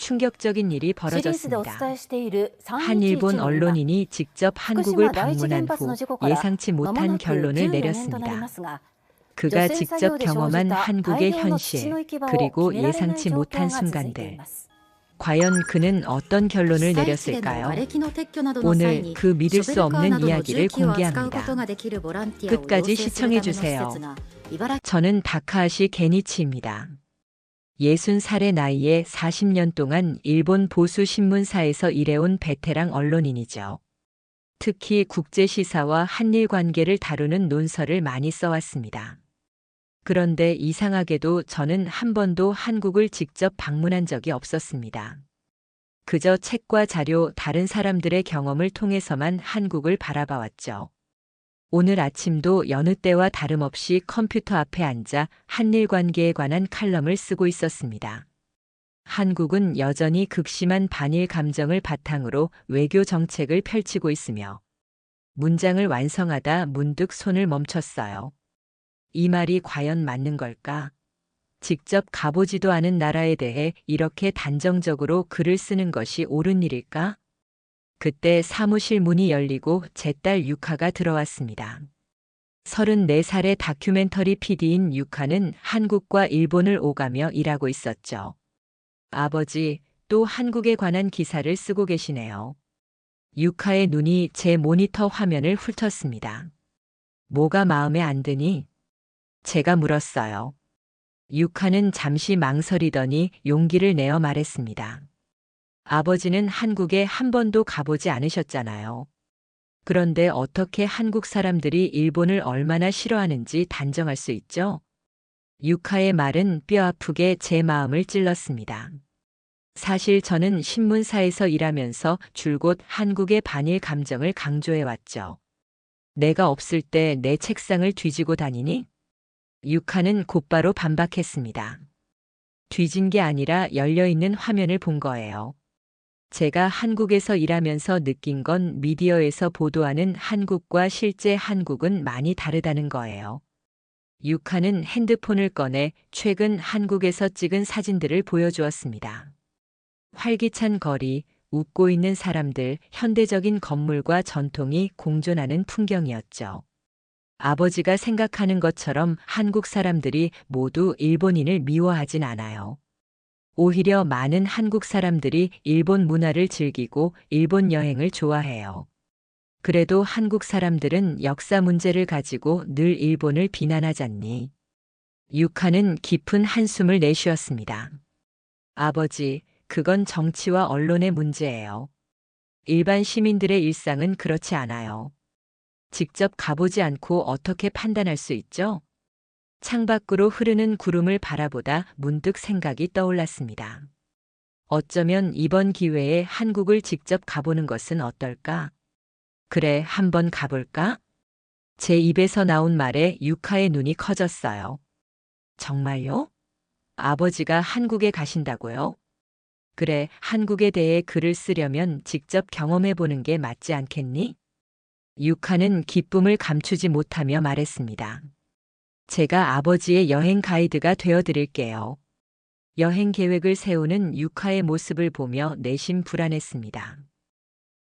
충격적인 일이 シリーズでお 벌어졌습니다. 伝えしている 한 일본 311の今、 언론인이 직접 福 한국을 島第一原 방문한 発 후 の事故から 예상치 間も 못한 なく 결론을 14年となりま 내렸습니다. すが、除 그가 染作 직접 業で生じ 경험한 た大 한국의 量の土の 현실, 行き場を 그리고 決められない 예상치 状 못한 況が続いてい 순간들. ます。 과연 그는 어떤 被 결론을 災地での 내렸을까요? 瓦礫の撤去などの際 오늘 に 그 シ 믿을 ョベ 수 ルカー 없는 などの 이야기를 重機を扱うこ 공개합니다. とができるボランティアを養 끝까지 成するための施 시청해주세요. 設が茨城 저는 다카하시 게니치입니다. 60살의 나이에 40년 동안 일본 보수 신문사에서 일해온 베테랑 언론인이죠. 특히 국제시사와 한일 관계를 다루는 논설을 많이 써왔습니다. 그런데 이상하게도 저는 한 번도 한국을 직접 방문한 적이 없었습니다. 그저 책과 자료, 다른 사람들의 경험을 통해서만 한국을 바라봐왔죠. 오늘 아침도 여느 때와 다름없이 컴퓨터 앞에 앉아 한일 관계에 관한 칼럼을 쓰고 있었습니다. 한국은 여전히 극심한 반일 감정을 바탕으로 외교 정책을 펼치고 있으며 문장을 완성하다 문득 손을 멈췄어요. 이 말이 과연 맞는 걸까? 직접 가보지도 않은 나라에 대해 이렇게 단정적으로 글을 쓰는 것이 옳은 일일까? 그때 사무실 문이 열리고 제 딸 유카가 들어왔습니다. 34살의 다큐멘터리 PD인 유카는 한국과 일본을 오가며 일하고 있었죠. 아버지, 또 한국에 관한 기사를 쓰고 계시네요. 유카의 눈이 제 모니터 화면을 훑었습니다. 뭐가 마음에 안 드니? 제가 물었어요. 유카는 잠시 망설이더니 용기를 내어 말했습니다. 아버지는 한국에 한 번도 가보지 않으셨잖아요. 그런데 어떻게 한국 사람들이 일본을 얼마나 싫어하는지 단정할 수 있죠? 유카의 말은 뼈아프게 제 마음을 찔렀습니다. 사실 저는 신문사에서 일하면서 줄곧 한국의 반일 감정을 강조해왔죠. 내가 없을 때 내 책상을 뒤지고 다니니? 유카는 곧바로 반박했습니다. 뒤진 게 아니라 열려있는 화면을 본 거예요. 제가 한국에서 일하면서 느낀 건 미디어에서 보도하는 한국과 실제 한국은 많이 다르다는 거예요. 유카는 핸드폰을 꺼내 최근 한국에서 찍은 사진들을 보여주었습니다. 활기찬 거리, 웃고 있는 사람들, 현대적인 건물과 전통이 공존하는 풍경이었죠. 아버지가 생각하는 것처럼 한국 사람들이 모두 일본인을 미워하진 않아요. 오히려 많은 한국 사람들이 일본 문화를 즐기고 일본 여행을 좋아해요. 그래도 한국 사람들은 역사 문제를 가지고 늘 일본을 비난하잖니. 유카는 깊은 한숨을 내쉬었습니다. 아버지, 그건 정치와 언론의 문제예요. 일반 시민들의 일상은 그렇지 않아요. 직접 가보지 않고 어떻게 판단할 수 있죠? 창밖으로 흐르는 구름을 바라보다 문득 생각이 떠올랐습니다. 어쩌면 이번 기회에 한국을 직접 가보는 것은 어떨까? 그래, 한번 가볼까? 제 입에서 나온 말에 유카의 눈이 커졌어요. 정말요? 아버지가 한국에 가신다고요? 그래, 한국에 대해 글을 쓰려면 직접 경험해보는 게 맞지 않겠니? 유카는 기쁨을 감추지 못하며 말했습니다. 제가 아버지의 여행 가이드가 되어드릴게요. 여행 계획을 세우는 유카의 모습을 보며 내심 불안했습니다.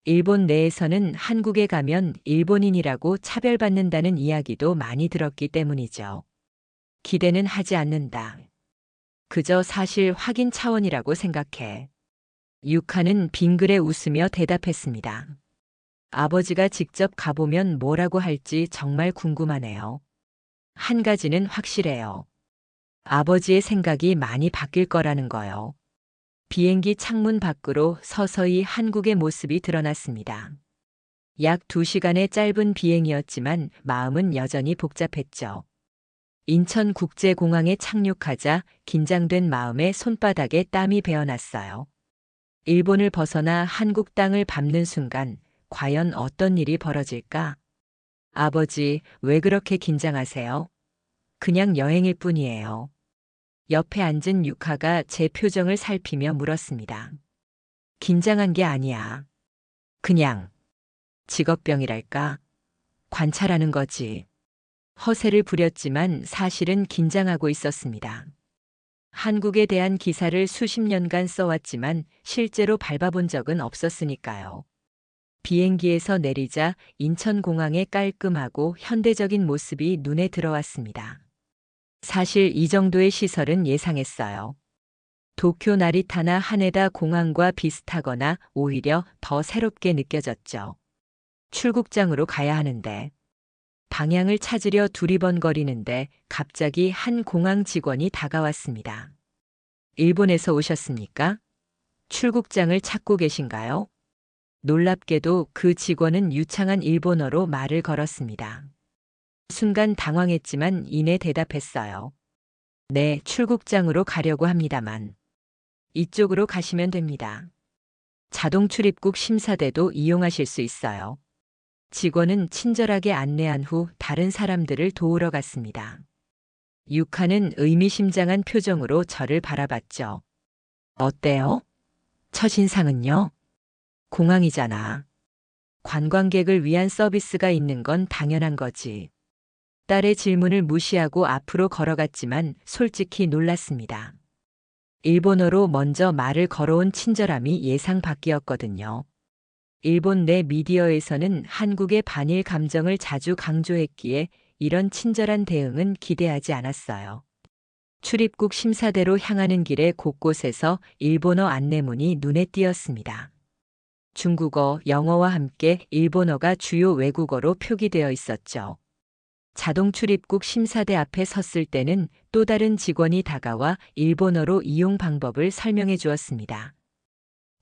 일본 내에서는 한국에 가면 일본인이라고 차별받는다는 이야기도 많이 들었기 때문이죠. 기대는 하지 않는다. 그저 사실 확인 차원이라고 생각해. 유카는 빙그레 웃으며 대답했습니다. 아버지가 직접 가보면 뭐라고 할지 정말 궁금하네요. 한 가지는 확실해요. 아버지의 생각이 많이 바뀔 거라는 거요. 비행기 창문 밖으로 서서히 한국의 모습이 드러났습니다. 약 2시간의 짧은 비행이었지만 마음은 여전히 복잡했죠. 인천국제공항에 착륙하자 긴장된 마음에 손바닥에 땀이 배어났어요. 일본을 벗어나 한국 땅을 밟는 순간 과연 어떤 일이 벌어질까? 아버지, 왜 그렇게 긴장하세요? 그냥 여행일 뿐이에요. 옆에 앉은 유카가 제 표정을 살피며 물었습니다. 긴장한 게 아니야. 그냥 직업병이랄까? 관찰하는 거지. 허세를 부렸지만 사실은 긴장하고 있었습니다. 한국에 대한 기사를 수십 년간 써왔지만 실제로 밟아본 적은 없었으니까요. 비행기에서 내리자 인천공항의 깔끔하고 현대적인 모습이 눈에 들어왔습니다. 사실 이 정도의 시설은 예상했어요. 도쿄 나리타나 하네다 공항과 비슷하거나 오히려 더 새롭게 느껴졌죠. 출국장으로 가야 하는데 방향을 찾으려 두리번거리는데 갑자기 한 공항 직원이 다가왔습니다. 일본에서 오셨습니까? 출국장을 찾고 계신가요? 놀랍게도 그 직원은 유창한 일본어로 말을 걸었습니다. 순간 당황했지만 이내 대답했어요. 네, 출국장으로 가려고 합니다만. 이쪽으로 가시면 됩니다. 자동 출입국 심사대도 이용하실 수 있어요. 직원은 친절하게 안내한 후 다른 사람들을 도우러 갔습니다. 유카는 의미심장한 표정으로 저를 바라봤죠. 어때요? 첫인상은요? 공항이잖아. 관광객을 위한 서비스가 있는 건 당연한 거지. 딸의 질문을 무시하고 앞으로 걸어갔지만 솔직히 놀랐습니다. 일본어로 먼저 말을 걸어온 친절함이 예상 밖이었거든요. 일본 내 미디어에서는 한국의 반일 감정을 자주 강조했기에 이런 친절한 대응은 기대하지 않았어요. 출입국 심사대로 향하는 길의 곳곳에서 일본어 안내문이 눈에 띄었습니다. 중국어, 영어와 함께 일본어가 주요 외국어로 표기되어 있었죠. 자동 출입국 심사대 앞에 섰을 때는 또 다른 직원이 다가와 일본어로 이용 방법을 설명해 주었습니다.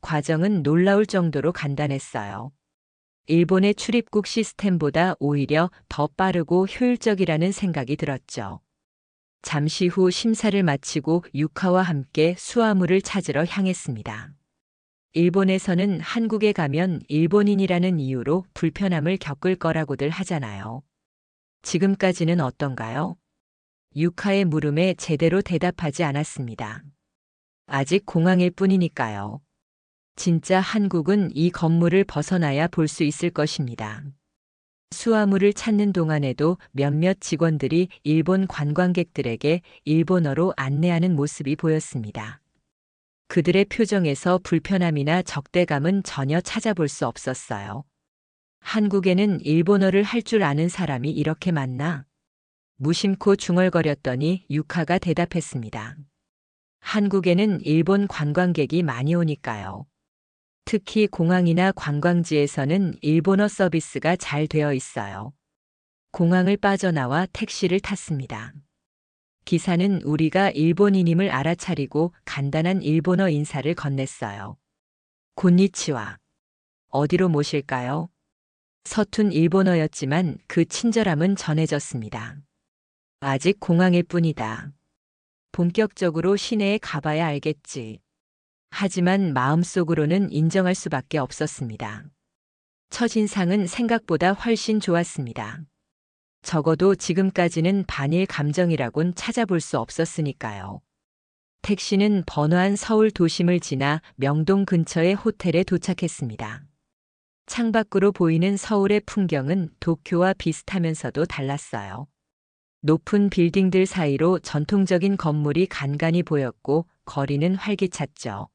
과정은 놀라울 정도로 간단했어요. 일본의 출입국 시스템보다 오히려 더 빠르고 효율적이라는 생각이 들었죠. 잠시 후 심사를 마치고 유카와 함께 수화물을 찾으러 향했습니다. 일본에서는 한국에 가면 일본인이라는 이유로 불편함을 겪을 거라고들 하잖아요. 지금까지는 어떤가요? 유카의 물음에 제대로 대답하지 않았습니다. 아직 공항일 뿐이니까요. 진짜 한국은 이 건물을 벗어나야 볼 수 있을 것입니다. 수화물을 찾는 동안에도 몇몇 직원들이 일본 관광객들에게 일본어로 안내하는 모습이 보였습니다. 그들의 표정에서 불편함이나 적대감은 전혀 찾아볼 수 없었어요. 한국에는 일본어를 할 줄 아는 사람이 이렇게 많나? 무심코 중얼거렸더니 유카가 대답했습니다. 한국에는 일본 관광객이 많이 오니까요. 특히 공항이나 관광지에서는 일본어 서비스가 잘 되어 있어요. 공항을 빠져나와 택시를 탔습니다. 기사는 우리가 일본인임을 알아차리고 간단한 일본어 인사를 건넸어요. 곤니치와. 어디로 모실까요? 서툰 일본어였지만 그 친절함은 전해졌습니다. 아직 공항일 뿐이다. 본격적으로 시내에 가봐야 알겠지. 하지만 마음속으로는 인정할 수밖에 없었습니다. 첫인상은 생각보다 훨씬 좋았습니다. 적어도 지금까지는 반일 감정이라곤 찾아볼 수 없었으니까요. 택시는 번화한 서울 도심을 지나 명동 근처의 호텔에 도착했습니다. 창밖으로 보이는 서울의 풍경은 도쿄와 비슷하면서도 달랐어요. 높은 빌딩들 사이로 전통적인 건물이 간간히 보였고 거리는 활기찼죠.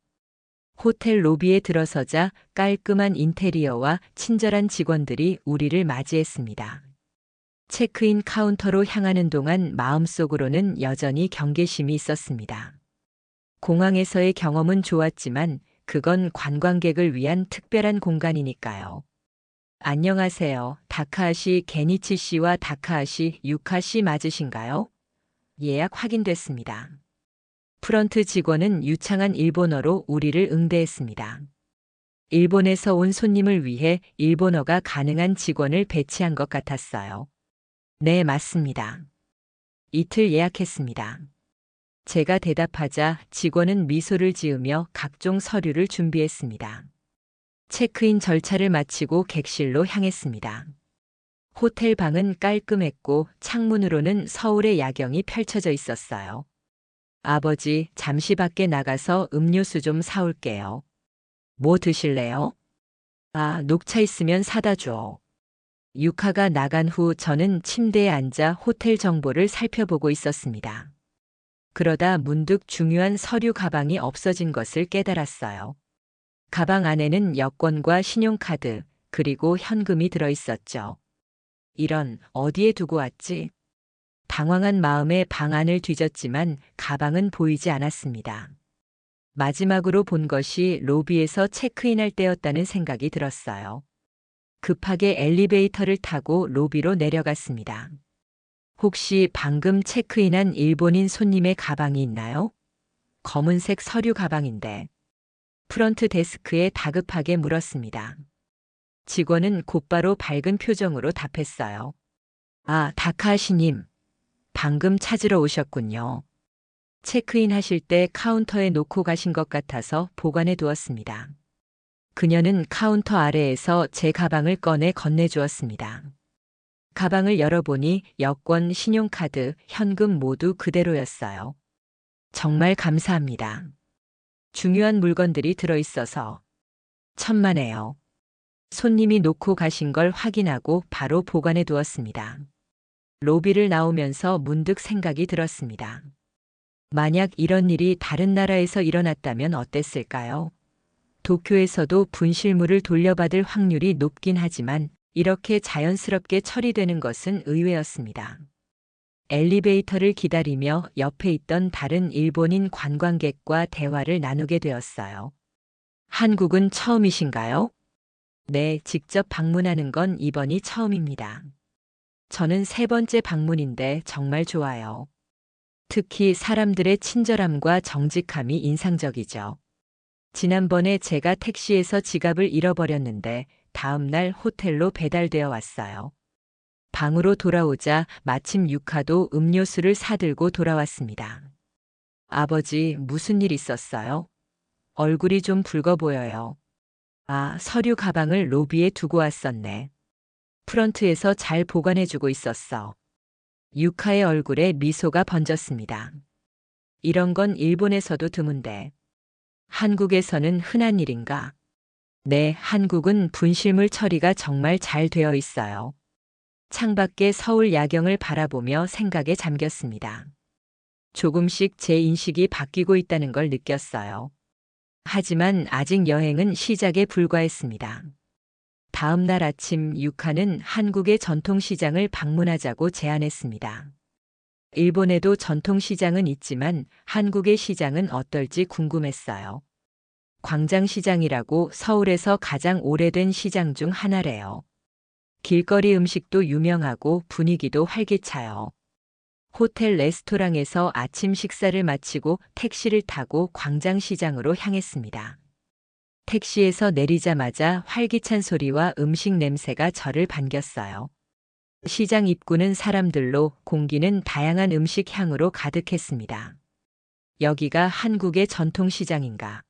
호텔 로비에 들어서자 깔끔한 인테리어와 친절한 직원들이 우리를 맞이했습니다. 체크인 카운터로 향하는 동안 마음속으로는 여전히 경계심이 있었습니다. 공항에서의 경험은 좋았지만 그건 관광객을 위한 특별한 공간이니까요. 안녕하세요. 다카하시 게니치 씨와 다카하시 유카 씨 맞으신가요? 예약 확인됐습니다. 프런트 직원은 유창한 일본어로 우리를 응대했습니다. 일본에서 온 손님을 위해 일본어가 가능한 직원을 배치한 것 같았어요. 네, 맞습니다. 이틀 예약했습니다. 제가 대답하자 직원은 미소를 지으며 각종 서류를 준비했습니다. 체크인 절차를 마치고 객실로 향했습니다. 호텔 방은 깔끔했고 창문으로는 서울의 야경이 펼쳐져 있었어요. 아버지, 잠시 밖에 나가서 음료수 좀 사올게요. 뭐 드실래요? 아, 녹차 있으면 사다 줘. 유카가 나간 후 저는 침대에 앉아 호텔 정보를 살펴보고 있었습니다. 그러다 문득 중요한 서류 가방이 없어진 것을 깨달았어요. 가방 안에는 여권과 신용카드, 그리고 현금이 들어 있었죠. 이런, 어디에 두고 왔지? 당황한 마음에 방 안을 뒤졌지만 가방은 보이지 않았습니다. 마지막으로 본 것이 로비에서 체크인할 때였다는 생각이 들었어요. 급하게 엘리베이터를 타고 로비로 내려갔습니다. 혹시 방금 체크인한 일본인 손님의 가방이 있나요? 검은색 서류 가방인데. 프런트 데스크에 다급하게 물었습니다. 직원은 곧바로 밝은 표정으로 답했어요. 아, 다카하시님. 방금 찾으러 오셨군요. 체크인 하실 때 카운터에 놓고 가신 것 같아서 보관해 두었습니다. 그녀는 카운터 아래에서 제 가방을 꺼내 건네주었습니다. 가방을 열어보니 여권, 신용카드, 현금 모두 그대로였어요. 정말 감사합니다. 중요한 물건들이 들어있어서 천만에요. 손님이 놓고 가신 걸 확인하고 바로 보관해 두었습니다. 로비를 나오면서 문득 생각이 들었습니다. 만약 이런 일이 다른 나라에서 일어났다면 어땠을까요? 도쿄에서도 분실물을 돌려받을 확률이 높긴 하지만 이렇게 자연스럽게 처리되는 것은 의외였습니다. 엘리베이터를 기다리며 옆에 있던 다른 일본인 관광객과 대화를 나누게 되었어요. 한국은 처음이신가요? 네, 직접 방문하는 건 이번이 처음입니다. 저는 세 번째 방문인데 정말 좋아요. 특히 사람들의 친절함과 정직함이 인상적이죠. 지난번에 제가 택시에서 지갑을 잃어버렸는데 다음 날 호텔로 배달되어 왔어요. 방으로 돌아오자 마침 유카도 음료수를 사들고 돌아왔습니다. 아버지, 무슨 일 있었어요? 얼굴이 좀 붉어 보여요. 아, 서류 가방을 로비에 두고 왔었네. 프런트에서 잘 보관해주고 있었어. 유카의 얼굴에 미소가 번졌습니다. 이런 건 일본에서도 드문데. 한국에서는 흔한 일인가? 네, 한국은 분실물 처리가 정말 잘 되어 있어요. 창밖에 서울 야경을 바라보며 생각에 잠겼습니다. 조금씩 제 인식이 바뀌고 있다는 걸 느꼈어요. 하지만 아직 여행은 시작에 불과했습니다. 다음 날 아침 유카는 한국의 전통시장을 방문하자고 제안했습니다. 일본에도 전통시장은 있지만 한국의 시장은 어떨지 궁금했어요. 광장시장이라고 서울에서 가장 오래된 시장 중 하나래요. 길거리 음식도 유명하고 분위기도 활기차요. 호텔 레스토랑에서 아침 식사를 마치고 택시를 타고 광장시장으로 향했습니다. 택시에서 내리자마자 활기찬 소리와 음식 냄새가 저를 반겼어요. 시장 입구는 사람들로, 공기는 다양한 음식 향으로 가득했습니다. 여기가 한국의 전통시장인가?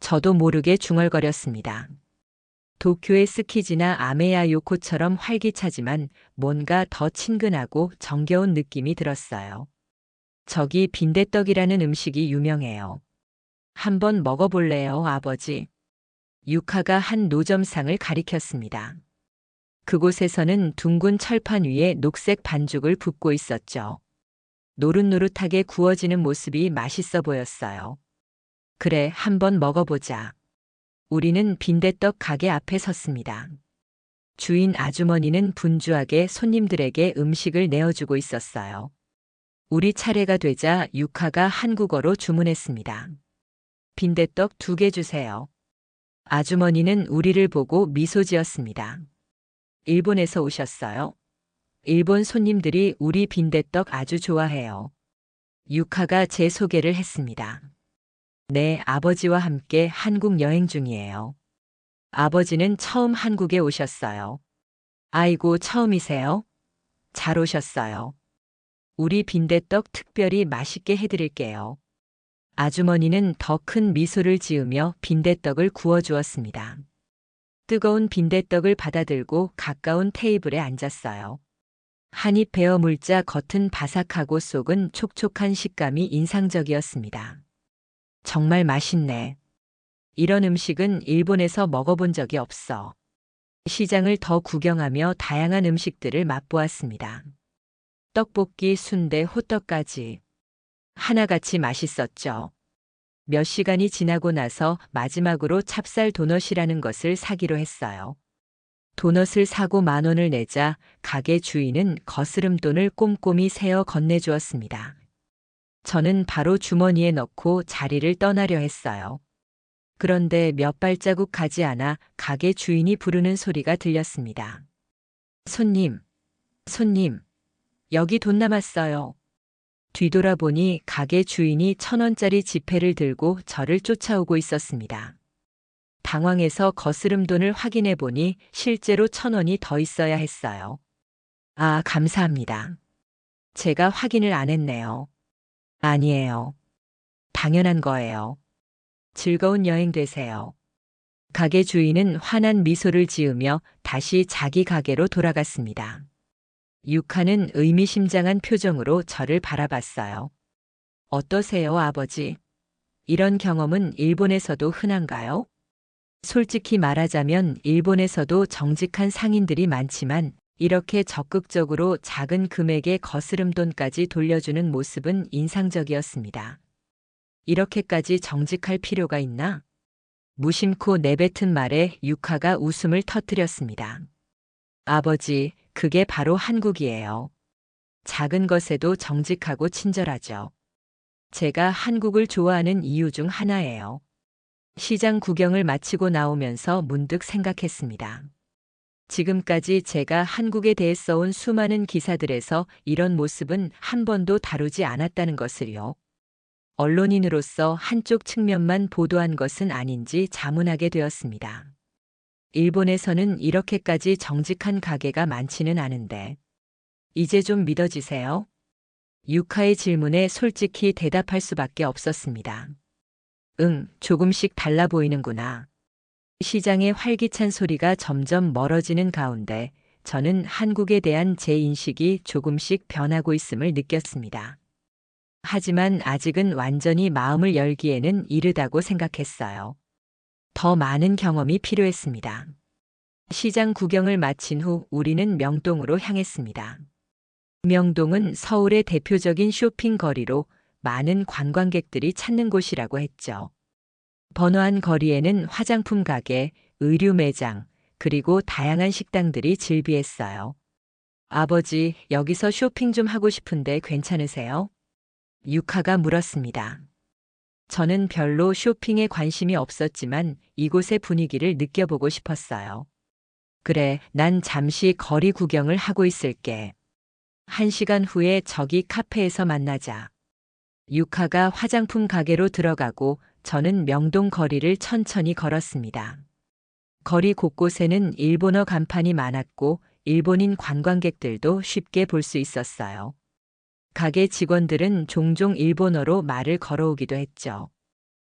저도 모르게 중얼거렸습니다. 도쿄의 스키지나 아메야 요코처럼 활기차지만 뭔가 더 친근하고 정겨운 느낌이 들었어요. 저기 빈대떡이라는 음식이 유명해요. 한번 먹어볼래요, 아버지? 유카가 한 노점상을 가리켰습니다. 그곳에서는 둥근 철판 위에 녹색 반죽을 붓고 있었죠. 노릇노릇하게 구워지는 모습이 맛있어 보였어요. 그래, 한번 먹어보자. 우리는 빈대떡 가게 앞에 섰습니다. 주인 아주머니는 분주하게 손님들에게 음식을 내어주고 있었어요. 우리 차례가 되자 유카가 한국어로 주문했습니다. 빈대떡 2개 주세요. 아주머니는 우리를 보고 미소 지었습니다. 일본에서 오셨어요? 일본 손님들이 우리 빈대떡 아주 좋아해요. 유카가 제 소개를 했습니다. 네, 아버지와 함께 한국 여행 중이에요. 아버지는 처음 한국에 오셨어요. 아이고, 처음이세요? 잘 오셨어요. 우리 빈대떡 특별히 맛있게 해드릴게요. 아주머니는 더 큰 미소를 지으며 빈대떡을 구워주었습니다. 뜨거운 빈대떡을 받아들고 가까운 테이블에 앉았어요. 한 입 베어 물자 겉은 바삭하고 속은 촉촉한 식감이 인상적이었습니다. 정말 맛있네. 이런 음식은 일본에서 먹어본 적이 없어. 시장을 더 구경하며 다양한 음식들을 맛보았습니다. 떡볶이, 순대, 호떡까지. 하나같이 맛있었죠. 몇 시간이 지나고 나서 마지막으로 찹쌀 도넛이라는 것을 사기로 했어요. 도넛을 사고 10,000원을 내자 가게 주인은 거스름돈을 꼼꼼히 세어 건네주었습니다. 저는 바로 주머니에 넣고 자리를 떠나려 했어요. 그런데 몇 발자국 가지 않아 가게 주인이 부르는 소리가 들렸습니다. 손님, 손님, 여기 돈 남았어요. 뒤돌아보니 가게 주인이 1,000원짜리 지폐를 들고 저를 쫓아오고 있었습니다. 당황해서 거스름돈을 확인해 보니 실제로 1,000원이 더 있어야 했어요. 아, 감사합니다. 제가 확인을 안 했네요. 아니에요. 당연한 거예요. 즐거운 여행 되세요. 가게 주인은 환한 미소를 지으며 다시 자기 가게로 돌아갔습니다. 유카는 의미심장한 표정으로 저를 바라봤어요. 어떠세요, 아버지? 이런 경험은 일본에서도 흔한가요? 솔직히 말하자면 일본에서도 정직한 상인들이 많지만 이렇게 적극적으로 작은 금액의 거스름돈까지 돌려주는 모습은 인상적이었습니다. 이렇게까지 정직할 필요가 있나? 무심코 내뱉은 말에 유카가 웃음을 터뜨렸습니다. 아버지, 그게 바로 한국이에요. 작은 것에도 정직하고 친절하죠. 제가 한국을 좋아하는 이유 중 하나예요. 시장 구경을 마치고 나오면서 문득 생각했습니다. 지금까지 제가 한국에 대해 써온 수많은 기사들에서 이런 모습은 한 번도 다루지 않았다는 것을요. 언론인으로서 한쪽 측면만 보도한 것은 아닌지 자문하게 되었습니다. 일본에서는 이렇게까지 정직한 가게가 많지는 않은데. 이제 좀 믿어지세요? 유카의 질문에 솔직히 대답할 수밖에 없었습니다. 응, 조금씩 달라 보이는구나. 시장의 활기찬 소리가 점점 멀어지는 가운데 저는 한국에 대한 제 인식이 조금씩 변하고 있음을 느꼈습니다. 하지만 아직은 완전히 마음을 열기에는 이르다고 생각했어요. 더 많은 경험이 필요했습니다. 시장 구경을 마친 후 우리는 명동으로 향했습니다. 명동은 서울의 대표적인 쇼핑 거리로 많은 관광객들이 찾는 곳이라고 했죠. 번화한 거리에는 화장품 가게, 의류 매장, 그리고 다양한 식당들이 즐비했어요. 아버지, 여기서 쇼핑 좀 하고 싶은데 괜찮으세요? 유카가 물었습니다. 저는 별로 쇼핑에 관심이 없었지만 이곳의 분위기를 느껴보고 싶었어요. 그래, 난 잠시 거리 구경을 하고 있을게. 1시간 후에 저기 카페에서 만나자. 유카가 화장품 가게로 들어가고 저는 명동 거리를 천천히 걸었습니다. 거리 곳곳에는 일본어 간판이 많았고 일본인 관광객들도 쉽게 볼 수 있었어요. 가게 직원들은 종종 일본어로 말을 걸어오기도 했죠.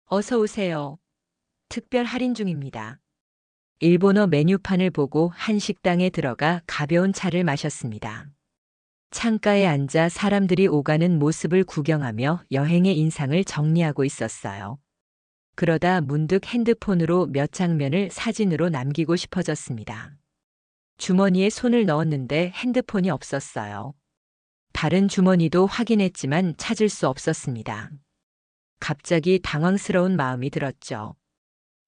어서 오세요. 특별 할인 중입니다. 일본어 메뉴판을 보고 한 식당에 들어가 가벼운 차를 마셨습니다. 창가에 앉아 사람들이 오가는 모습을 구경하며 여행의 인상을 정리하고 있었어요. 그러다 문득 핸드폰으로 몇 장면을 사진으로 남기고 싶어졌습니다. 주머니에 손을 넣었는데 핸드폰이 없었어요. 다른 주머니도 확인했지만 찾을 수 없었습니다. 갑자기 당황스러운 마음이 들었죠.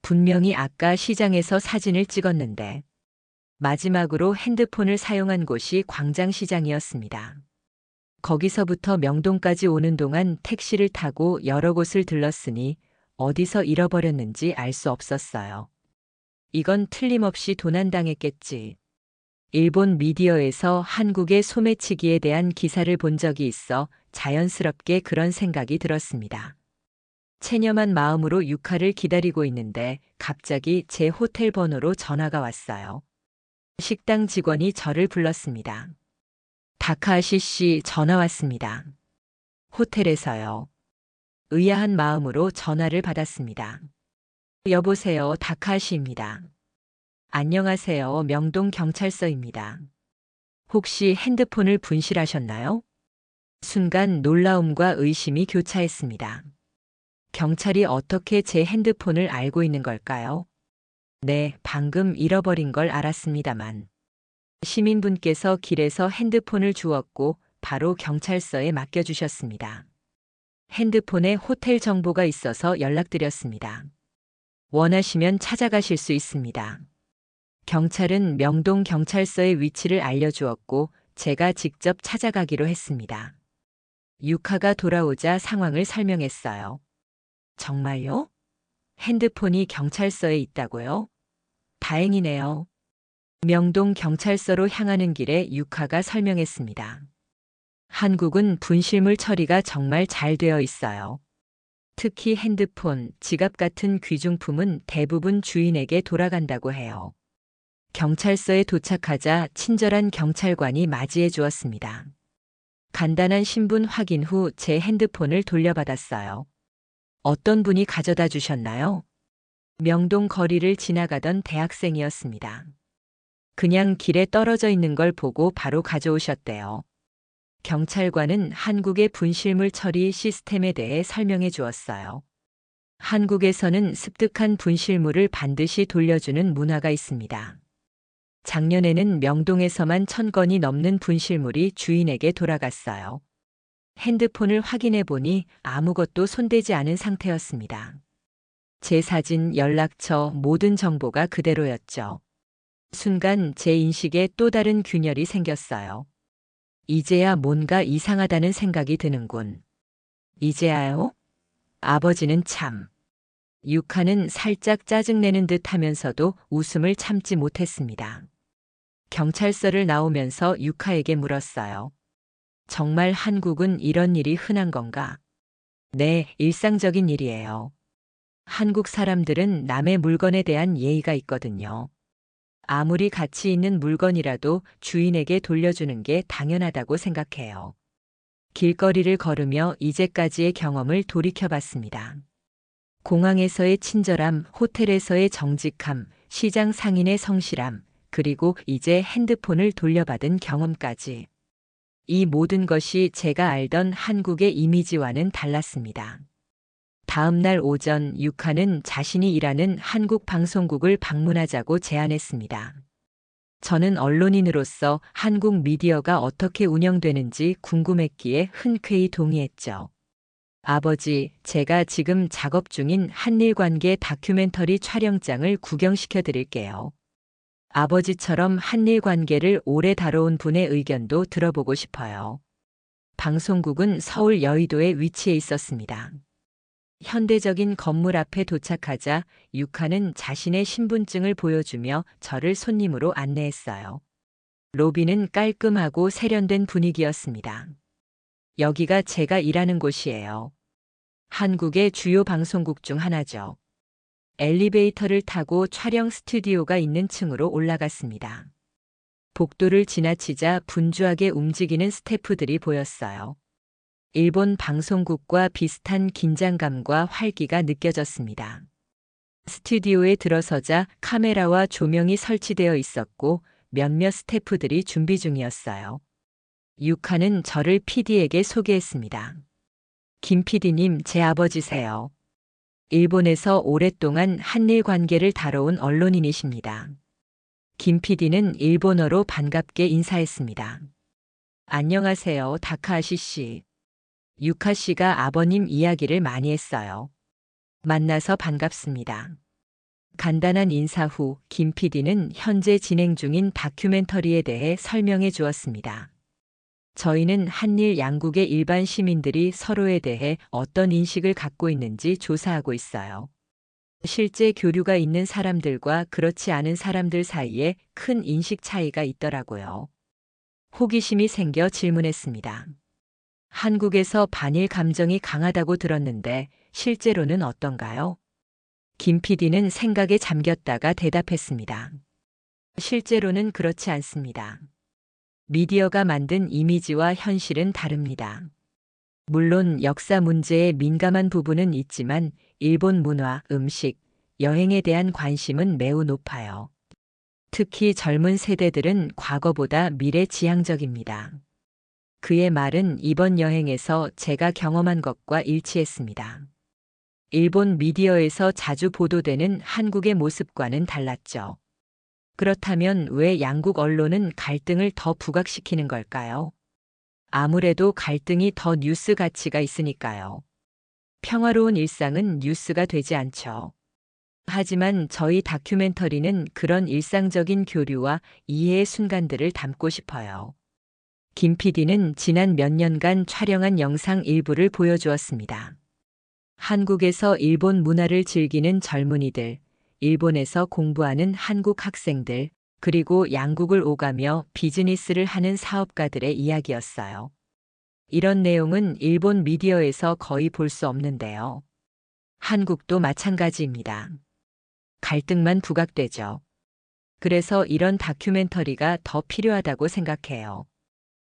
분명히 아까 시장에서 사진을 찍었는데 마지막으로 핸드폰을 사용한 곳이 광장시장이었습니다. 거기서부터 명동까지 오는 동안 택시를 타고 여러 곳을 들렀으니 어디서 잃어버렸는지 알 수 없었어요. 이건 틀림없이 도난당했겠지. 일본 미디어에서 한국의 소매치기에 대한 기사를 본 적이 있어 자연스럽게 그런 생각이 들었습니다. 체념한 마음으로 유카를 기다리고 있는데 갑자기 제 호텔 번호로 전화가 왔어요. 식당 직원이 저를 불렀습니다. 다카하시 씨, 전화 왔습니다. 호텔에서요. 의아한 마음으로 전화를 받았습니다. 여보세요, 다카하시입니다. 안녕하세요, 명동 경찰서입니다. 혹시 핸드폰을 분실하셨나요? 순간 놀라움과 의심이 교차했습니다. 경찰이 어떻게 제 핸드폰을 알고 있는 걸까요? 네, 방금 잃어버린 걸 알았습니다만. 시민분께서 길에서 핸드폰을 주었고 바로 경찰서에 맡겨주셨습니다. 핸드폰에 호텔 정보가 있어서 연락드렸습니다. 원하시면 찾아가실 수 있습니다. 경찰은 명동 경찰서의 위치를 알려주었고 제가 직접 찾아가기로 했습니다. 유카가 돌아오자 상황을 설명했어요. 정말요? 핸드폰이 경찰서에 있다고요? 다행이네요. 명동 경찰서로 향하는 길에 유카가 설명했습니다. 한국은 분실물 처리가 정말 잘 되어 있어요. 특히 핸드폰, 지갑 같은 귀중품은 대부분 주인에게 돌아간다고 해요. 경찰서에 도착하자 친절한 경찰관이 맞이해 주었습니다. 간단한 신분 확인 후 제 핸드폰을 돌려받았어요. 어떤 분이 가져다 주셨나요? 명동 거리를 지나가던 대학생이었습니다. 그냥 길에 떨어져 있는 걸 보고 바로 가져오셨대요. 경찰관은 한국의 분실물 처리 시스템에 대해 설명해 주었어요. 한국에서는 습득한 분실물을 반드시 돌려주는 문화가 있습니다. 작년에는 명동에서만 1000건이 넘는 분실물이 주인에게 돌아갔어요. 핸드폰을 확인해 보니 아무것도 손대지 않은 상태였습니다. 제 사진, 연락처, 모든 정보가 그대로였죠. 순간 제 인식에 또 다른 균열이 생겼어요. 이제야 뭔가 이상하다는 생각이 드는군. 이제야요? 아버지는 참. 유카는 살짝 짜증내는 듯 하면서도 웃음을 참지 못했습니다. 경찰서를 나오면서 유카에게 물었어요. 정말 한국은 이런 일이 흔한 건가? 네, 일상적인 일이에요. 한국 사람들은 남의 물건에 대한 예의가 있거든요. 아무리 가치 있는 물건이라도 주인에게 돌려주는 게 당연하다고 생각해요. 길거리를 걸으며 이제까지의 경험을 돌이켜봤습니다. 공항에서의 친절함, 호텔에서의 정직함, 시장 상인의 성실함, 그리고 이제 핸드폰을 돌려받은 경험까지. 이 모든 것이 제가 알던 한국의 이미지와는 달랐습니다. 다음 날 오전 유카는 자신이 일하는 한국 방송국을 방문하자고 제안했습니다. 저는 언론인으로서 한국 미디어가 어떻게 운영되는지 궁금했기에 흔쾌히 동의했죠. 아버지, 제가 지금 작업 중인 한일 관계 다큐멘터리 촬영장을 구경시켜 드릴게요. 아버지처럼 한일 관계를 오래 다뤄온 분의 의견도 들어보고 싶어요. 방송국은 서울 여의도에 위치해 있었습니다. 현대적인 건물 앞에 도착하자 유카는 자신의 신분증을 보여주며 저를 손님으로 안내했어요. 로비는 깔끔하고 세련된 분위기였습니다. 여기가 제가 일하는 곳이에요. 한국의 주요 방송국 중 하나죠. 엘리베이터를 타고 촬영 스튜디오가 있는 층으로 올라갔습니다. 복도를 지나치자 분주하게 움직이는 스태프들이 보였어요. 일본 방송국과 비슷한 긴장감과 활기가 느껴졌습니다. 스튜디오에 들어서자 카메라와 조명이 설치되어 있었고 몇몇 스태프들이 준비 중이었어요. 유카는 저를 PD에게 소개했습니다. 김 PD님, 제 아버지세요. 일본에서 오랫동안 한일 관계를 다뤄온 언론인이십니다. 김 PD는 일본어로 반갑게 인사했습니다. 안녕하세요, 다카하시 씨. 유카 씨가 아버님 이야기를 많이 했어요. 만나서 반갑습니다. 간단한 인사 후 김 PD는 현재 진행 중인 다큐멘터리에 대해 설명해 주었습니다. 저희는 한일 양국의 일반 시민들이 서로에 대해 어떤 인식을 갖고 있는지 조사하고 있어요. 실제 교류가 있는 사람들과 그렇지 않은 사람들 사이에 큰 인식 차이가 있더라고요. 호기심이 생겨 질문했습니다. 한국에서 반일 감정이 강하다고 들었는데 실제로는 어떤가요? 김 PD는 생각에 잠겼다가 대답했습니다. 실제로는 그렇지 않습니다. 미디어가 만든 이미지와 현실은 다릅니다. 물론 역사 문제에 민감한 부분은 있지만 일본 문화, 음식, 여행에 대한 관심은 매우 높아요. 특히 젊은 세대들은 과거보다 미래지향적입니다. 그의 말은 이번 여행에서 제가 경험한 것과 일치했습니다. 일본 미디어에서 자주 보도되는 한국의 모습과는 달랐죠. 그렇다면 왜 양국 언론은 갈등을 더 부각시키는 걸까요? 아무래도 갈등이 더 뉴스 가치가 있으니까요. 평화로운 일상은 뉴스가 되지 않죠. 하지만 저희 다큐멘터리는 그런 일상적인 교류와 이해의 순간들을 담고 싶어요. 김 PD는 지난 몇 년간 촬영한 영상 일부를 보여주었습니다. 한국에서 일본 문화를 즐기는 젊은이들, 일본에서 공부하는 한국 학생들, 그리고 양국을 오가며 비즈니스를 하는 사업가들의 이야기였어요. 이런 내용은 일본 미디어에서 거의 볼 수 없는데요. 한국도 마찬가지입니다. 갈등만 부각되죠. 그래서 이런 다큐멘터리가 더 필요하다고 생각해요.